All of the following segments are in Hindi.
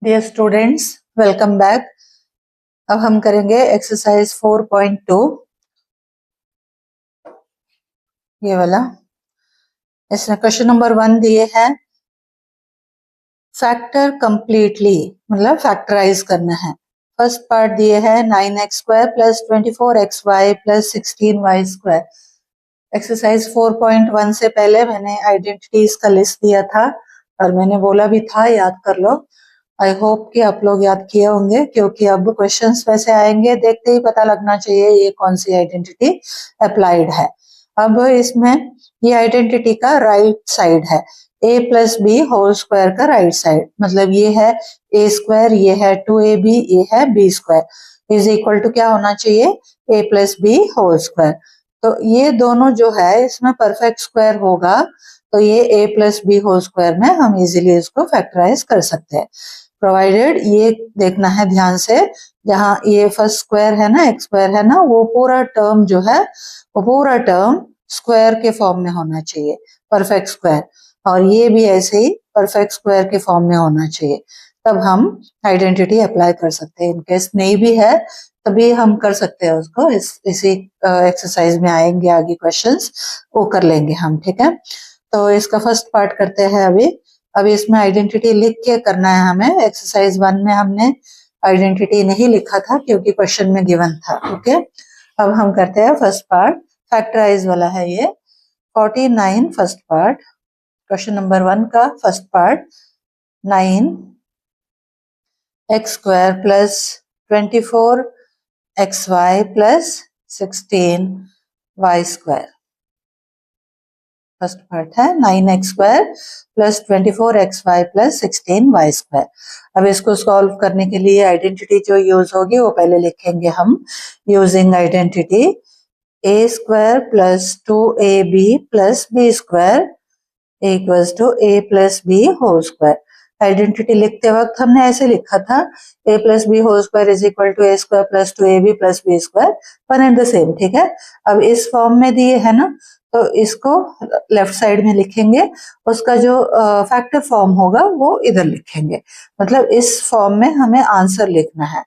Dear students, welcome back. अब हम करेंगे एक्सरसाइज 4.2, ये वाला। इसमें क्वेश्चन नंबर 1 दिए हैं, फैक्टर कंप्लीटली, मतलब फैक्टराइज करना है। फर्स्ट पार्ट दिए है 9x² plus 24xy plus 16y²। Exercise 4.1 से पहले मैंने आइडेंटिटीज का लिस्ट दिया था और मैंने बोला भी था याद कर लो। आई होप कि आप लोग याद किए होंगे, क्योंकि अब क्वेश्चंस वैसे आएंगे, देखते ही पता लगना चाहिए ये कौन सी आइडेंटिटी अप्लाइड है। अब इसमें ये आइडेंटिटी का राइट साइड है, a plus B whole square का राइट साइड, मतलब ये है a स्क्वायर, ये है 2ab, ये है b square is equal to क्या होना चाहिए, a plus B whole square. तो ये दोनों जो है इसमें परफेक्ट स्क्वायर होगा, तो ये a plus B whole square में हम इजीली इसको फैक्टराइज कर सकते हैं, प्रोवाइडेड ये देखना है ध्यान से, जहां ये फर्स्ट स्क्वायर है ना, एक्स स्क्वायर है ना, वो पूरा टर्म जो है वो पूरा टर्म स्क्वायर के फॉर्म में होना चाहिए, परफेक्ट स्क्वायर, और ये भी ऐसे ही परफेक्ट स्क्वायर के फॉर्म में होना चाहिए, तब हम आइडेंटिटी अप्लाई कर सकते हैं। इनकेस नहीं भी है तभी हम कर सकते हैं उसको, इसी एक्सरसाइज में आएंगे आगे क्वेश्चंस, वो कर लेंगे हम, ठीक है। तो इसका फर्स्ट पार्ट करते हैं अभी इसमें आइडेंटिटी लिख के करना है हमें। एक्सरसाइज 1 में हमने आइडेंटिटी नहीं लिखा था क्योंकि क्वेश्चन में गिवन था, ओके। अब हम करते हैं फर्स्ट पार्ट, फैक्टराइज वाला है ये 49 फर्स्ट पार्ट, क्वेश्चन नंबर 1 का first part. 9x² plus 24xy plus 16y²। First part है 9x² plus 24xy plus 16y²। अब इसको सॉल्व करने के लिए आइडेंटिटी जो यूज होगी वो पहले लिखेंगे हम, using identity a² plus 2ab plus b² equals to a plus B whole square. Identity लिखते वक्त हमने ऐसे लिखा था, a plus B whole square is equal to a² plus 2ab plus b², one and the same, ठीक है। अब इस फॉर्म में दिए है ना, तो इसको लेफ्ट साइड में लिखेंगे, उसका जो फैक्टर फॉर्म होगा वो इधर लिखेंगे, मतलब इस फॉर्म में हमें आंसर लिखना है।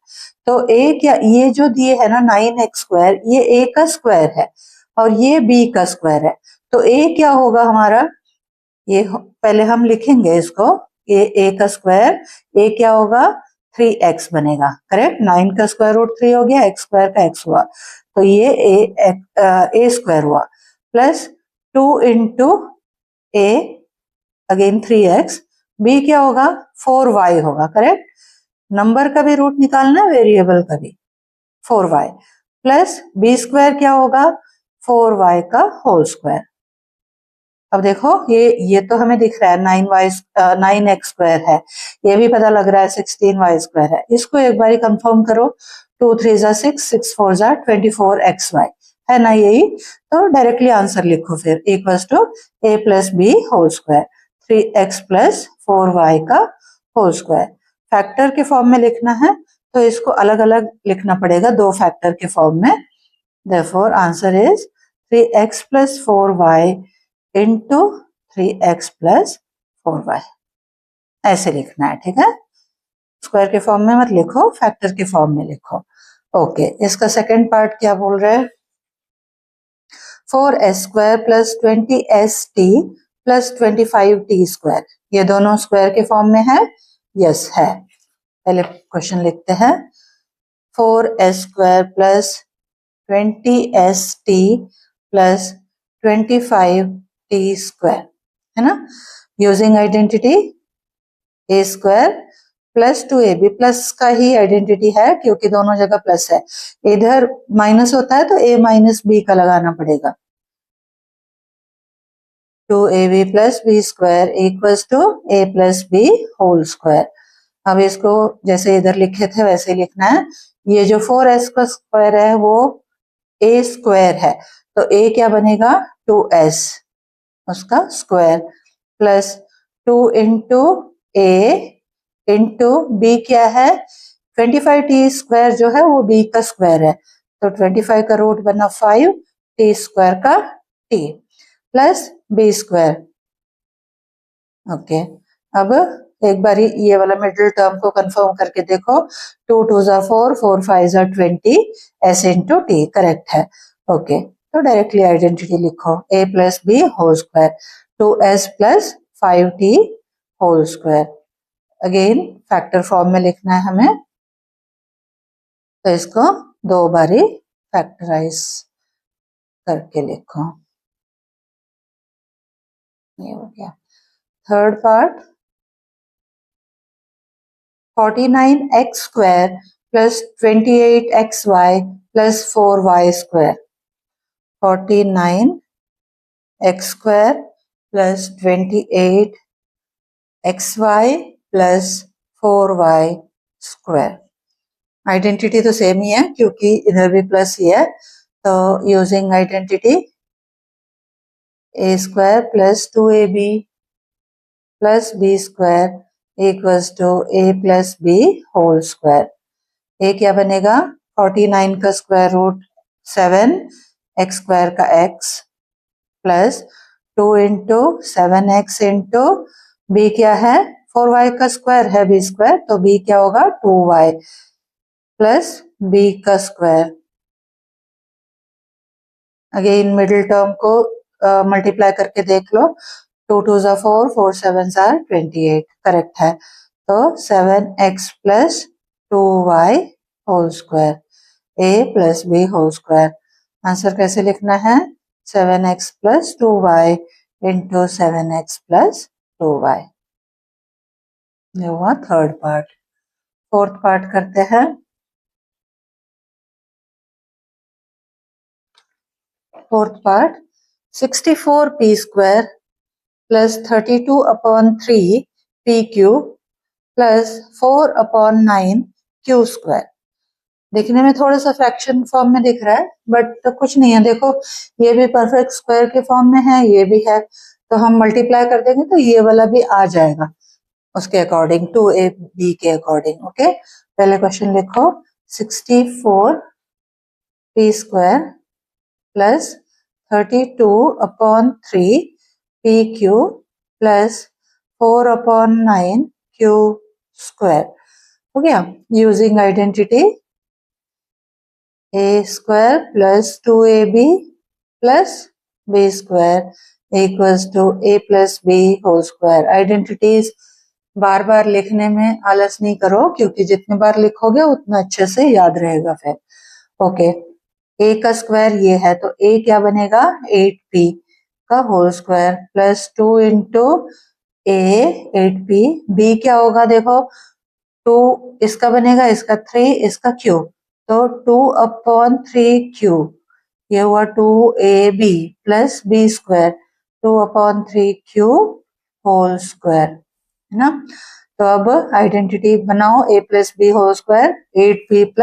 तो a क्या, ये जो दिए है ना 9x², ये a का स्क्वायर है और ये b का स्क्वायर है, तो a क्या होगा हमारा, ये पहले हम लिखेंगे इसको, ये a का स्क्वायर, a क्या होगा 3x बनेगा, करेक्ट। 9 का स्क्वायर रूट 3 हो गया, x² का x हुआ, तो ये a स्क्वायर हुआ, plus 2 into a again 3x, b क्या होगा 4y होगा, करेक्ट। नंबर का भी रूट निकालना, वेरिएबल का भी, 4y प्लस b² क्या होगा 4y का होल स्क्वायर। अब देखो ये तो हमें दिख रहा है 9x² है, ये भी पता लग रहा है 16y² है, इसको एक बार कंफर्म करो, 2 3 जा 6, 6 4 जा 24xy है ना, यही तो डायरेक्टली आंसर लिखो फिर, equals to a plus B whole square, 3x plus 4y का होल स्क्वायर। फैक्टर के फॉर्म में लिखना है तो इसको अलग अलग लिखना पड़ेगा, दो फैक्टर के फॉर्म में, therefore answer is 3x plus 4y into 3x plus 4y, ऐसे लिखना है, ठीक है। स्क्वायर के फॉर्म में मत लिखो, फैक्टर के फॉर्म में लिखो, ओके। इसका सेकंड पार्ट क्या बोल रहे हैं, 4s² plus 20st plus 25t², ये दोनों स्क्वायर के फॉर्म में है, यस है। पहले क्वेश्चन लिखते हैं, 4s² plus 20st plus 25t² है ना, using identity a² plus 2ab, plus का ही आइडेंटिटी है क्योंकि दोनों जगह प्लस है, इधर माइनस होता है तो a माइनस b का लगाना पड़ेगा, 2ab plus b² equals to a plus b whole square. अब इसको जैसे इधर लिखे थे वैसे ही लिखना है, ये जो 4s का स्क्वायर है वो a² है, तो a क्या बनेगा 2s उसका square, plus 2 into a into b क्या है 25t² जो है वो b का स्क्वायर है, तो 25 का रूट बना 5, t² का t प्लस b², ओके। अब एक बार ये वाला मिडिल टर्म को कंफर्म करके देखो, 2 2 ज़ा 4, 4 5 ज़ा 20, s इंटू टी करेक्ट है। ओके, तो डायरेक्टली आइडेंटिटी लिखो, a plus B whole square 2s plus 5t whole square. Again factor form में लिखना है हमें, तो इसको 2 बारी फैक्टराइज करके लिखो। ये हो गया। Third part, 49x square plus 28xy plus 4y square. 49x square plus 28xy plus 4y square. Identity तो सेम ही है क्योंकि इधर भी प्लस ही है, तो using identity a square plus 2ab plus b square equals to a plus b whole square. a क्या बनेगा, 49 का स्क्वायर रूट 7, x स्क्वायर का x plus 2 into 7x into b क्या है, 4y का स्क्वायर है b स्क्वायर, तो b क्या होगा 2y प्लस b का स्क्वायर। अगेन मिडिल टर्म को मल्टीप्लाई करके देख लो, 2 2 ज़ा 4, 4 7 ज़ा 28 करेक्ट है। तो 7x plus 2y whole square, a plus b whole square. Answer कैसे लिखना है, 7x plus 2y into 7x plus 2y। ये हुआ थर्ड पार्ट। फोर्थ पार्ट करते हैं। Fourth part, 64p square plus 32 upon 3 p cube plus 4 upon 9 q square. देखने में थोड़ा सा फ्रैक्शन फॉर्म में दिख रहा है, बट तो कुछ नहीं है। देखो ये भी परफेक्ट स्क्वायर के फॉर्म में है, ये भी है, तो हम मल्टीप्लाई कर देंगे तो ये वाला भी आ जाएगा उसके अकॉर्डिंग, 2ab के अकॉर्डिंग। ओके, पहले क्वेश्चन लिखो, 64p square plus 32 upon 3 p cube plus 4 upon 9 q square. हो गया। Using identity a square plus 2ab plus b square equals to a plus b whole square. Identities बार बार लिखने में आलस नहीं करो, क्योंकि जितने बार लिखोगे उतना अच्छे से याद रहेगा फिर। ओके, a का स्क्वायर ये है, तो a क्या बनेगा 8p का whole square plus 2 into a 8p, b क्या होगा देखो 2 इसका बनेगा, इसका 3, इसका क्यूब, तो 2 अपॉन 3 क्यूब, ये हुआ 2ab plus b square 2 upon 3 cube whole square, है ना। तो अब आइडेंटिटी बनाओ, a plus B whole square 8p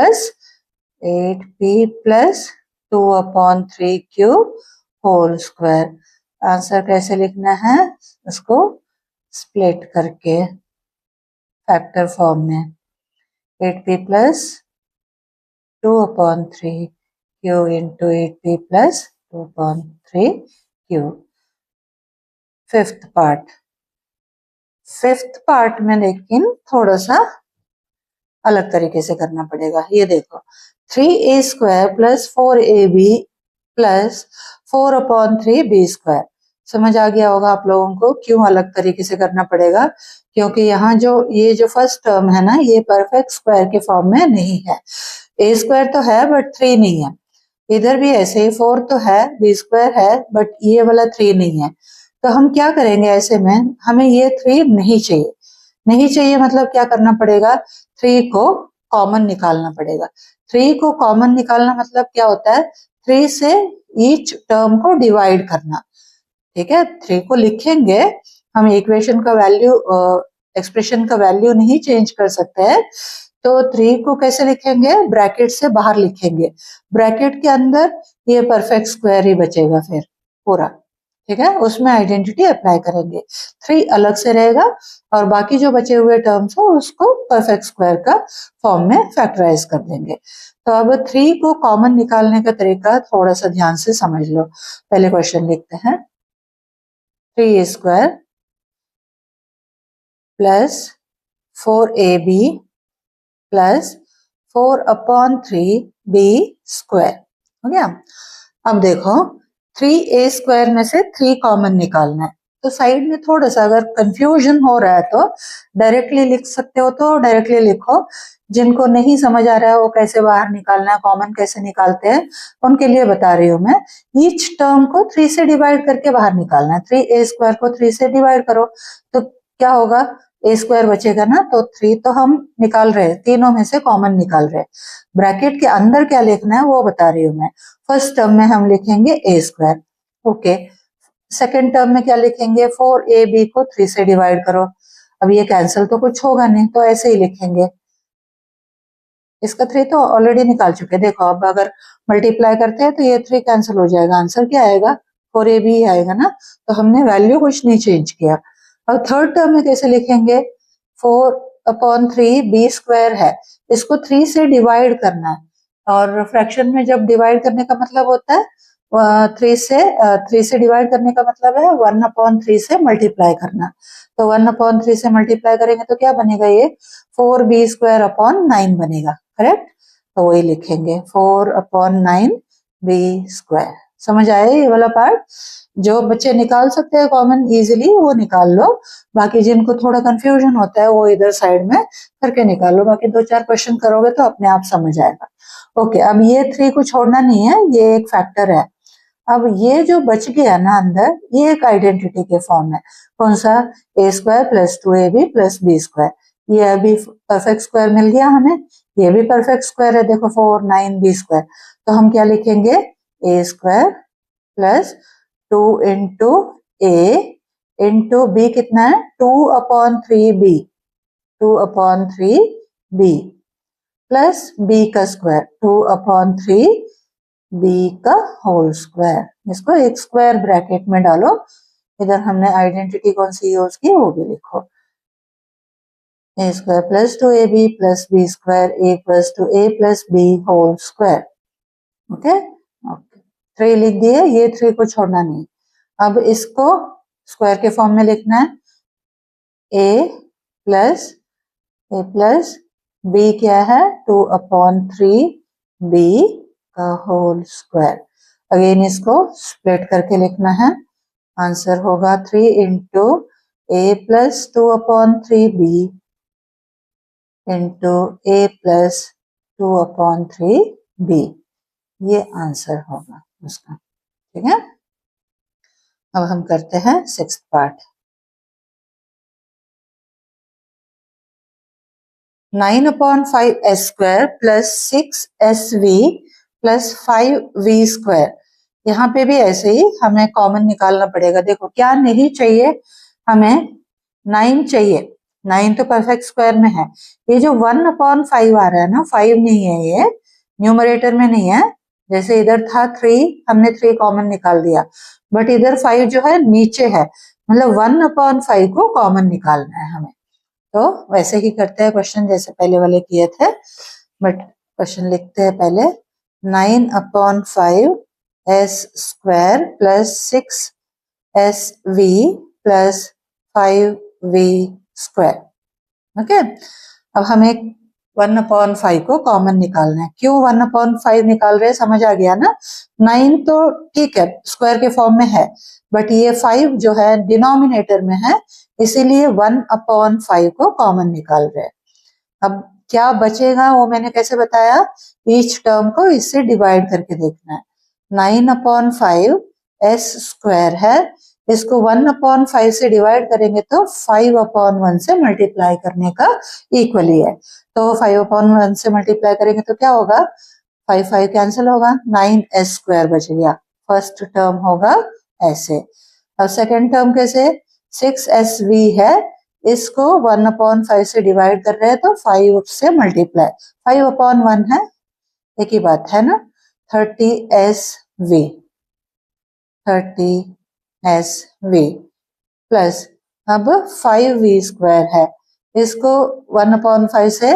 plus 2 upon 3 cube whole square. Answer कैसे लिखना है, इसको स्प्लिट करके फैक्टर फॉर्म में, 8p plus 2 upon 3 Q into 8p plus 2 upon 3 Q. Fifth part में लेकिन थोड़ा सा अलग तरीके से करना पड़ेगा। ये देखो, 3a square plus 4ab plus 4 upon 3b square. समझ आ गया होगा आप लोगों को क्यों अलग तरीके से करना पड़ेगा, क्योंकि यहाँ ये जो फर्स्ट टर्म है ना, ये परफेक्ट स्क्वायर के फॉर्म में नहीं है। a स्क्वायर तो है बट 3 नहीं है, इधर भी ऐसे 4 तो है, b स्क्वायर है, बट ये वाला 3 नहीं है। तो हम क्या करेंगे, ऐसे में हमें ये 3 नहीं चाहिए। नहीं चाहिए मतलब क्या करना पड़ेगा, 3 को कॉमन निकालना पड़ेगा। 3 को कॉमन निकालना मतलब क्या होता है, 3 से ईच टर्म को डिवाइड करना। ठीक है, 3 को लिखेंगे हम, इक्वेशन का वैल्यू एक्सप्रेशन का वैल्यू नहीं चेंज कर सकते हैं, तो 3 को कैसे लिखेंगे, ब्रैकेट से बाहर लिखेंगे, ब्रैकेट के अंदर ये परफेक्ट स्क्वायर ही बचेगा फिर पूरा। ठीक है, उसमें आइडेंटिटी अप्लाई करेंगे, 3 अलग से रहेगा और बाकी जो बचे हुए टर्म्स हो उसको परफेक्ट स्क्वायर का फॉर्म में फैक्टराइज कर देंगे। तो अब 3 को कॉमन निकालने का तरीका थोड़ा सा ध्यान से समझ लो। पहले क्वेश्चन लिखते हैं, 3a square plus 4ab plus 4/3b square हो गया। अब देखो 3a² में से 3 कॉमन निकालना है, तो साइड में थोड़ा सा अगर कंफ्यूजन हो रहा है तो डायरेक्टली लिख सकते हो, तो डायरेक्टली लिखो। जिनको नहीं समझ आ रहा है वो कैसे बाहर निकालना है, कॉमन कैसे निकालते हैं, उनके लिए बता रही हूँ मैं। ईच टर्म को 3 से डिवाइड करके बाहर निकालना है। 3a² को 3 से डिवाइड करो तो क्या होगा, a² बचेगा ना, तो 3 तो हम निकाल रहे हैं, तीनों में से कॉमन निकाल रहे हैं। ब्रैकेट के अंदर क्या लिखना है वो बता रही हूँ मैं। फर्स्ट टर्म में हम लिखेंगे a², ओके। सेकेंड टर्म में क्या लिखेंगे, 4ab को 3 से डिवाइड करो। अब ये कैंसिल तो कुछ होगा नहीं, तो ऐसे ही लिखेंगे। इसका 3 तो ऑलरेडी निकाल चुके, देखो अब अगर मल्टीप्लाई करते हैं तो ये 3 कैंसिल हो जाएगा, आंसर क्या आएगा, 4ab ही आएगा ना, तो हमने वैल्यू कुछ नहीं चेंज किया। अब थर्ड टर्म में कैसे लिखेंगे, 4/3b² है, इसको 3 से डिवाइड करना है, और फ्रैक्शन में जब डिवाइड करने का मतलब होता है 3 से डिवाइड करने का मतलब है 1/3 से मल्टीप्लाई करना। तो 1/3 से मल्टीप्लाई करेंगे तो क्या बनेगा, ये 4b² 9 बनेगा, करेक्ट। तो वही लिखेंगे 4/9b²। समझ आया ये वाला पार्ट। जो बच्चे निकाल सकते हैं कॉमन इजीली वो निकाल लो, बाकी जिनको थोड़ा कंफ्यूजन होता है वो इधर साइड में करके निकालो, बाकी 2-4 क्वेश्चन करोगे तो अपने आप समझ आएगा। ओके, अब ये 3 को छोड़ना नहीं है, ये एक फैक्टर है। अब ये जो बच गया ना अंदर, ये एक आइडेंटिटी के फॉर्म है। कौन सा, a² plus 2ab plus b²। ये अभी परफेक्ट स्क्वायर मिल गया हमें, ये भी परफेक्ट स्क्वायर है, देखो 4 9b²। तो हम क्या लिखेंगे, a² plus 2 into a into b कितना है, 2/3b 2/3b प्लस b का स्क्वायर 2/3b का होल स्क्वायर। इसको एक स्क्वायर ब्रैकेट में डालो। इधर हमने आइडेंटिटी कौन सी यूज की वो भी लिखो, a² plus 2ab plus b² equals to a plus b whole square. Okay, 3 लिख दिए, ये 3 को छोड़ना नहीं। अब इसको स्क्वायर के फॉर्म में लिखना है, a प्लस b क्या है, 2/3b का होल स्क्वायर। अगेन इसको स्प्लिट करके लिखना है, आंसर होगा 3 into a plus 2/3b into a plus 2/3b। ये आंसर होगा उसका, ठीक है। अब हम करते हैं 6th part. 9/5s² plus 6sv plus 5v²। यहाँ पे भी ऐसे ही हमें कॉमन निकालना पड़ेगा। देखो क्या नहीं चाहिए, हमें 9 चाहिए, 9 तो परफेक्ट स्क्वायर में है। ये जो 1/5 आ रहा है ना, 5 नहीं है, ये न्यूमरेटर में नहीं है। जैसे इधर था 3, हमने 3 कॉमन निकाल दिया, बट इधर 5 जो है नीचे है, मतलब 1/5 को कॉमन निकालना है हमें। तो वैसे ही करते हैं क्वेश्चन जैसे पहले वाले किए थे, बट क्वेश्चन लिखते हैं पहले। 9/5 s² plus 6sv plus 5v²। Okay, अब हमें 1/5 को कॉमन निकालना है। क्यों 1/5 निकाल रहे हैं, समझ आ गया ना। 9 तो ठीक है स्क्वायर के फॉर्म में है, बट ये 5 जो है डिनोमिनेटर में है, इसीलिए 1/5 को कॉमन निकाल रहे हैं। अब क्या बचेगा वो मैंने कैसे बताया, ईच टर्म को इससे डिवाइड करके देखना है। 9/5 s² है, इसको 1/5 से डिवाइड करेंगे तो 5/1 से मल्टीप्लाई करने का इक्वली है। तो 5/1 से मल्टीप्लाई करेंगे तो क्या होगा, 5 कैंसिल होगा, 9s² बच गया। फर्स्ट टर्म होगा ऐसे। अब सेकेंड टर्म कैसे, 6sv है, इसको 1/5 से डिवाइड कर रहे हैं तो 5 से मल्टीप्लाई, 5/1 है, एक ही बात है ना। 30sv प्लस अब 5v² है, इसको 1/5 से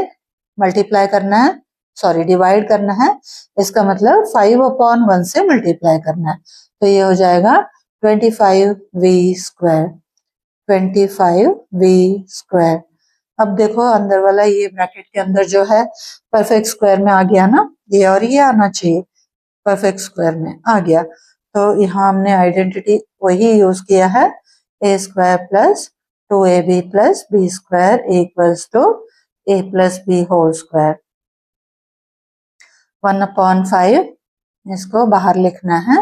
मल्टीप्लाई करना है, सॉरी डिवाइड करना है, इसका मतलब 5/1 से मल्टीप्लाई करना है, तो ये हो जाएगा 25v²। 25v²। अब देखो अंदर वाला ये ब्रैकेट के अंदर जो है परफेक्ट स्क्वायर में आ गया ना, ये और ये आना चाहिए, परफेक्ट स्क्वायर में आ गया। तो यहाँ हमने आइडेंटिटी वही यूज किया है, a² plus 2ab plus b² equals to a plus b whole square. 1/5 इसको बाहर लिखना है।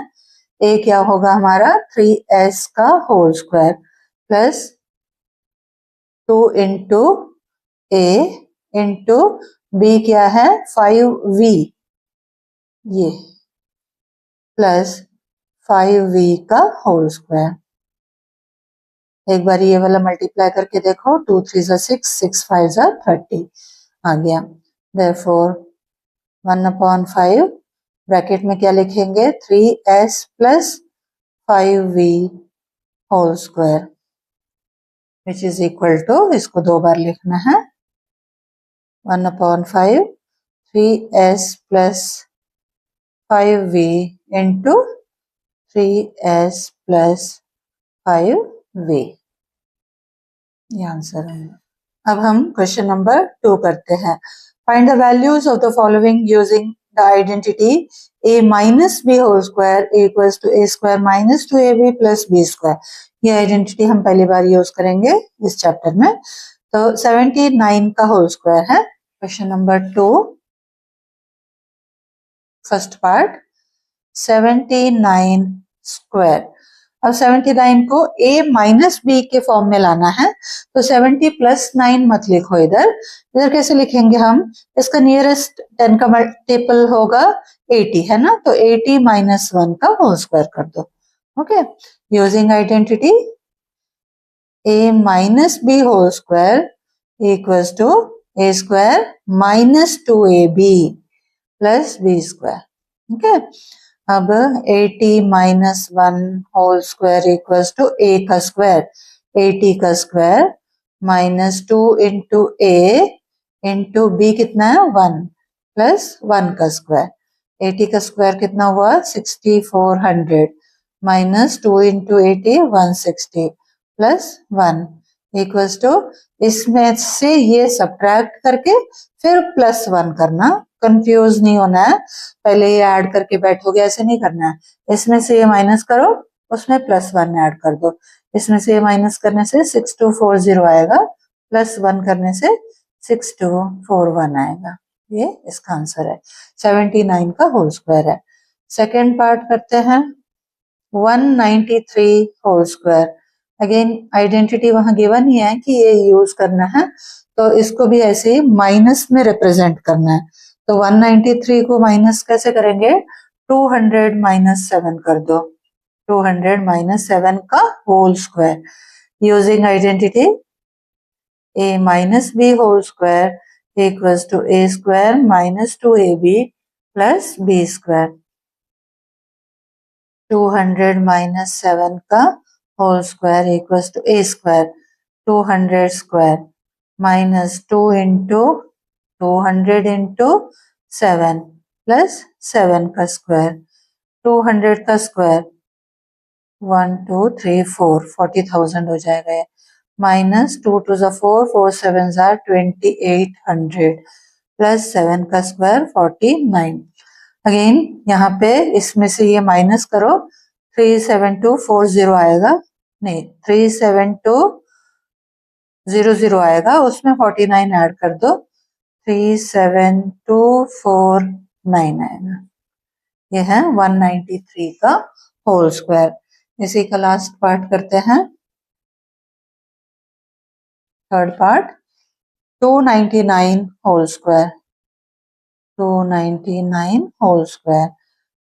a क्या होगा हमारा 3s का whole square plus 2 into a into b क्या है 5v, ये प्लस 5v का होल स्क्वायर। एक बार ये वाला मल्टीप्लाई करके देखो, 2 3 6, 6 5 30 आ गया। देयरफॉर 1/5 ब्रैकेट में क्या लिखेंगे 3s plus 5v whole square which is equal to, इसको दो बार लिखना है, 1/5 3s plus 5v into 3s plus 5v, ये आंसर है। अब हम क्वेश्चन नंबर 2 करते हैं। Find the values of the following using the identity a minus b whole square equals to a² minus 2ab plus b²। ये आइडेंटिटी हम पहली बार यूज करेंगे इस चैप्टर में। तो 79 का होल स्क्वायर है question number 2, first part 79 square. अब 79 को a माइनस b के फॉर्म में लाना है, तो 70 प्लस 9 मत लिखो इधर, इधर कैसे लिखेंगे हम, इसका नियरेस्ट 10 का मल्टीपल होगा 80 है ना, तो 80 माइनस 1 का होल स्क्वायर कर दो। Okay, using identity a minus b whole square equals to a² minus 2ab plus b²। Okay, अब 80 minus 1 whole square equals to a का स्क्वायर, 80 का square minus 2 into a into b कितना है 1 प्लस 1 का स्क्वायर, 80 का स्क्वायर कितना हुआ 6400 minus 2 into 80 160 plus 1 equals to, इसमें से ये सब्ट्रैक्ट करके फिर प्लस 1 करना, कंफ्यूज नहीं होना है, पहले ये ऐड करके बैठोगे ऐसे नहीं करना है। इसमें से ये माइनस करो, उसमें प्लस 1 ऐड कर दो, इसमें से ये माइनस करने से 6240 आएगा, प्लस 1 करने से 6241 आएगा। ये इसका आंसर है, 79 का होल स्क्वायर है। सेकेंड पार्ट करते हैं, 193 होल स्क्वायर। अगेन आइडेंटिटी वहां गिवन ही है कि ये यूज करना है, तो इसको भी ऐसे माइनस में रिप्रेजेंट करना है। तो 193 को माइनस कैसे करेंगे, 200 माइनस 7 कर दो, 200 माइनस 7 का whole square using identity a minus b whole square equals to a² minus 2ab plus b²। 200 minus 7 का whole square equals to a², 200 square minus 2 into 200 into 7 plus 7 का स्क्वायर, 200 का स्क्वायर 1 2 3 4 40,000 हो जाएगा ये, माइनस 2 2 4 4 7 2800 प्लस 7 का स्क्वायर 49। अगेन यहाँ पे इसमें से ये माइनस करो, 37240 आएगा, नहीं 37200 आएगा, उसमें 49 ऐड कर दो, 37249 आएगा। ये है 193 का होल स्क्वायर। इसी का लास्ट पार्ट करते हैं, third part 299 whole square, 299 whole square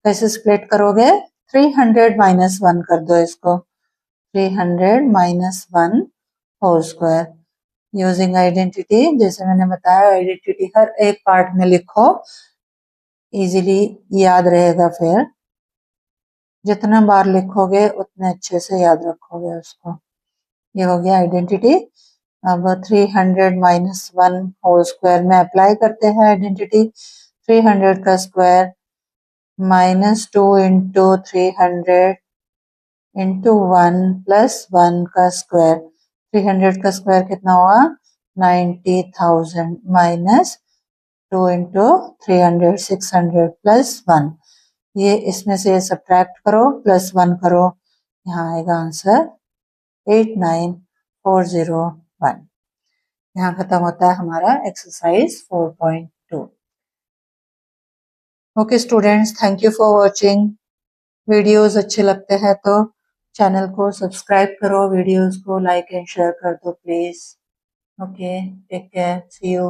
कैसे स्प्लिट करोगे, 300 माइनस 1 कर दो इसको, 300 minus 1 whole square using identity, जैसे मैंने बताया आइडेंटिटी हर एक पार्ट में लिखो, इजीली याद रहेगा, फिर जितना बार लिखोगे उतने अच्छे से याद रखोगे उसको। ये हो गया आइडेंटिटी। अब 300 माइनस 1 होल स्क्वायर में अप्लाई करते हैं आइडेंटिटी, 300 का square minus 2 into 300 into 1 plus 1 का स्क्वायर, 300 का स्क्वायर कितना हुआ 90,000 माइनस 2 इंटू 300 600 प्लस 1। ये इसमें से सब्ट्रैक्ट करो प्लस 1 करो, यहाँ आएगा आंसर 89401। यहाँ खत्म होता है हमारा exercise 4.2। Okay students, thank you for watching. Videos अच्छे लगते हैं तो चैनल को सब्सक्राइब करो, वीडियोस को लाइक एंड शेयर कर दो please. Okay, take care, see you.